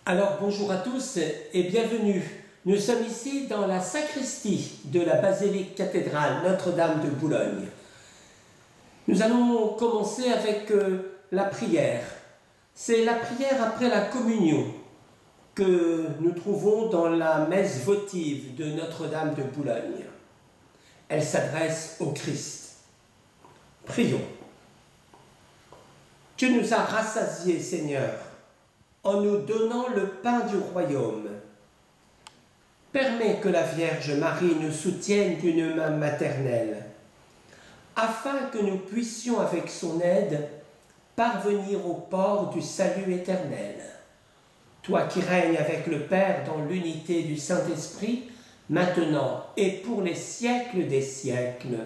Alors bonjour à tous et bienvenue. Nous sommes ici dans la sacristie de la basilique cathédrale Notre-Dame de Boulogne. Nous allons commencer avec la prière. C'est la prière après la communion que nous trouvons dans la messe votive de Notre-Dame de Boulogne. Elle s'adresse au Christ. Prions. Tu nous as rassasiés, Seigneur, en nous donnant le pain du royaume. Permets que la Vierge Marie nous soutienne d'une main maternelle, afin que nous puissions, avec son aide, parvenir au port du salut éternel. Toi qui règnes avec le Père dans l'unité du Saint-Esprit, maintenant et pour les siècles des siècles.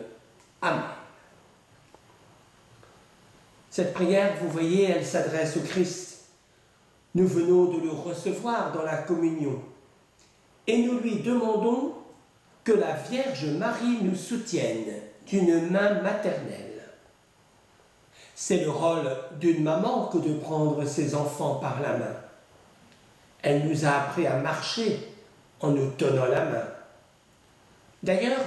Amen. Cette prière, vous voyez, elle s'adresse au Christ. Nous venons de le recevoir dans la communion et nous lui demandons que la Vierge Marie nous soutienne d'une main maternelle. C'est le rôle d'une maman que de prendre ses enfants par la main. Elle nous a appris à marcher en nous tenant la main. D'ailleurs,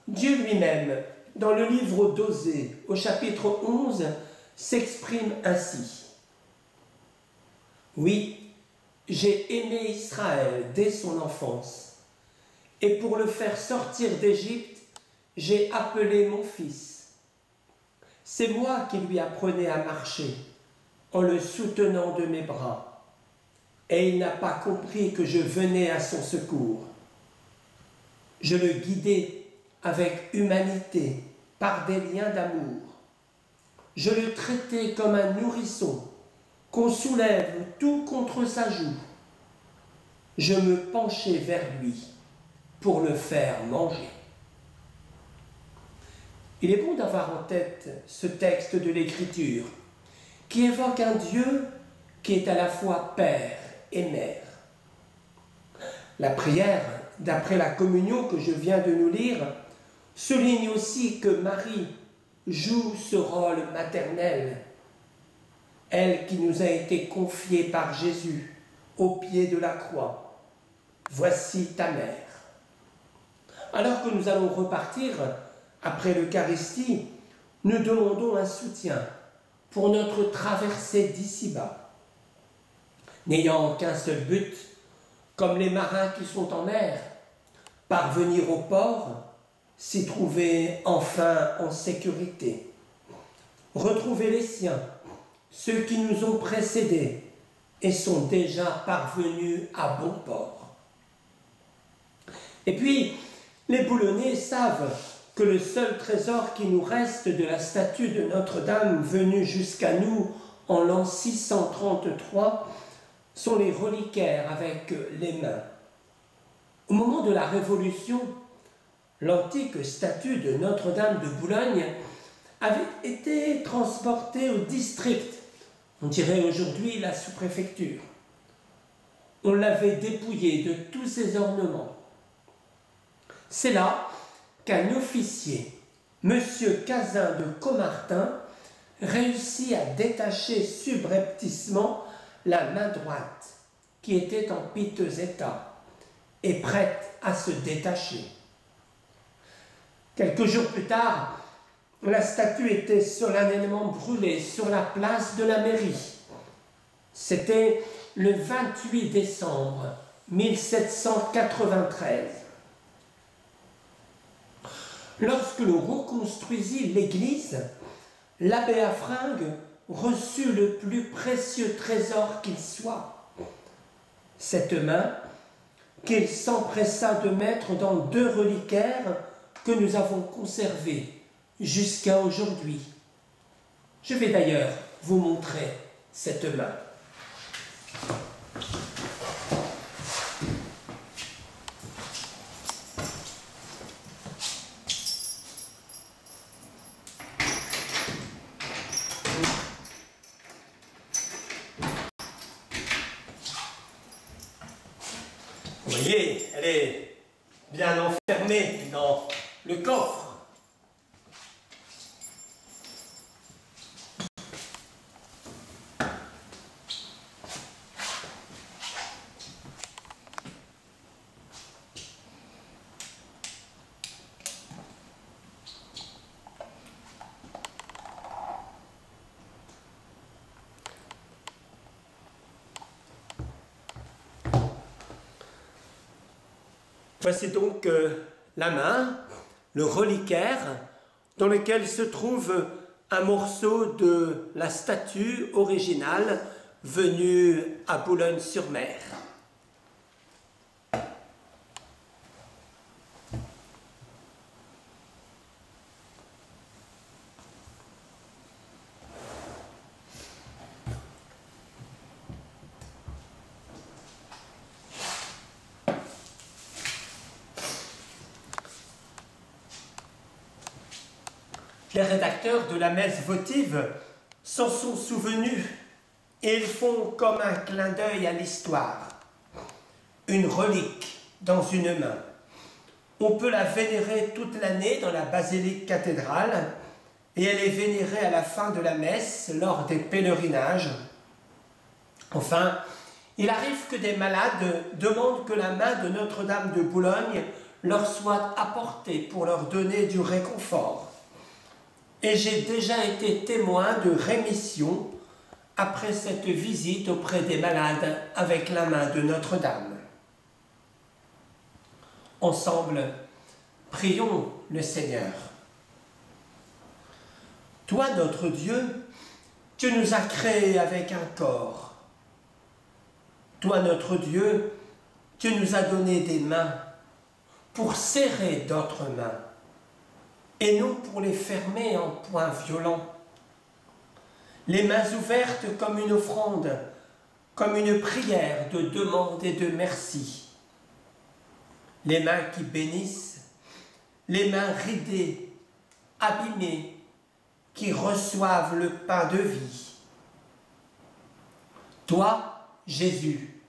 Dieu lui-même, dans le livre d'Osée, au chapitre 11, s'exprime ainsi. Oui, j'ai aimé Israël dès son enfance, et pour le faire sortir d'Égypte, j'ai appelé mon fils. C'est moi qui lui apprenais à marcher, en le soutenant de mes bras, et il n'a pas compris que je venais à son secours. Je le guidais avec humanité, par des liens d'amour. Je le traitais comme un nourrisson, qu'on soulève tout contre sa joue. Je me penchais vers lui pour le faire manger. Il est bon d'avoir en tête ce texte de l'Écriture qui évoque un Dieu qui est à la fois Père et Mère. La prière, d'après la communion que je viens de nous lire, souligne aussi que Marie joue ce rôle maternel. Elle qui nous a été confiée par Jésus au pied de la croix. Voici ta mère. Alors que nous allons repartir après l'Eucharistie, nous demandons un soutien pour notre traversée d'ici-bas. N'ayant qu'un seul but, comme les marins qui sont en mer, parvenir au port, s'y trouver enfin en sécurité, retrouver les siens, ceux qui nous ont précédés et sont déjà parvenus à bon port. Et puis, les Boulonnais savent que le seul trésor qui nous reste de la statue de Notre-Dame venue jusqu'à nous en l'an 633 sont les reliquaires avec les mains. Au moment de la Révolution, l'antique statue de Notre-Dame de Boulogne avait été transportée au district, on dirait aujourd'hui la sous-préfecture. On l'avait dépouillée de tous ses ornements. C'est là qu'un officier, M. Cazin de Caumartin, réussit à détacher subrepticement la main droite, qui était en piteux état, et prête à se détacher. Quelques jours plus tard, la statue était solennellement brûlée sur la place de la mairie. C'était le 28 décembre 1793. Lorsque l'on reconstruisit l'église, l'abbé Affringue reçut le plus précieux trésor qu'il soit. Cette main qu'il s'empressa de mettre dans 2 reliquaires que nous avons conservés jusqu'à aujourd'hui. Je vais d'ailleurs vous montrer cette main. Vous voyez, elle est bien enfermée dans le coffre. Voici donc la main, le reliquaire, dans lequel se trouve un morceau de la statue originale venue à Boulogne-sur-Mer. Les rédacteurs de la messe votive s'en sont souvenus et ils font comme un clin d'œil à l'histoire. Une relique dans une main. On peut la vénérer toute l'année dans la basilique cathédrale et elle est vénérée à la fin de la messe lors des pèlerinages. Enfin, il arrive que des malades demandent que la main de Notre-Dame de Boulogne leur soit apportée pour leur donner du réconfort. Et j'ai déjà été témoin de rémission après cette visite auprès des malades avec la main de Notre-Dame. Ensemble, prions le Seigneur. Toi, notre Dieu, tu nous as créés avec un corps. Toi, notre Dieu, tu nous as donné des mains pour serrer d'autres mains et non pour les fermer en poings violents. Les mains ouvertes comme une offrande, comme une prière de demande et de merci. Les mains qui bénissent, les mains ridées, abîmées, qui reçoivent le pain de vie. Toi, Jésus,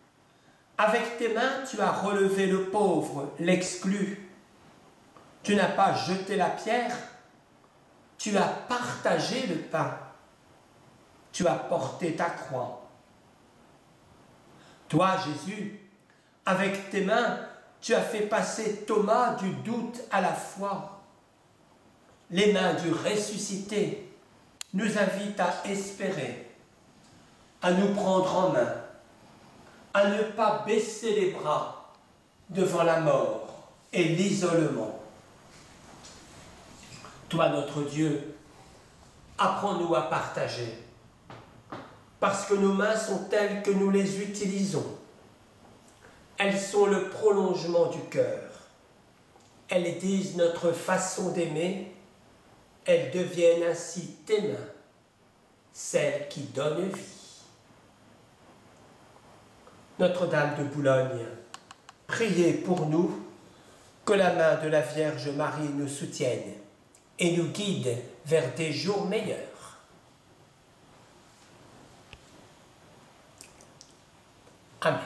avec tes mains, tu as relevé le pauvre, l'exclu. Tu n'as pas jeté la pierre, tu as partagé le pain. Tu as porté ta croix. Toi, Jésus, avec tes mains, tu as fait passer Thomas du doute à la foi. Les mains du ressuscité nous invitent à espérer, à nous prendre en main, à ne pas baisser les bras devant la mort et l'isolement. Toi, notre Dieu, apprends-nous à partager, parce que nos mains sont telles que nous les utilisons. Elles sont le prolongement du cœur. Elles disent notre façon d'aimer. Elles deviennent ainsi tes mains, celles qui donnent vie. Notre-Dame de Boulogne, priez pour nous, que la main de la Vierge Marie nous soutienne et nous guide vers des jours meilleurs. Amen.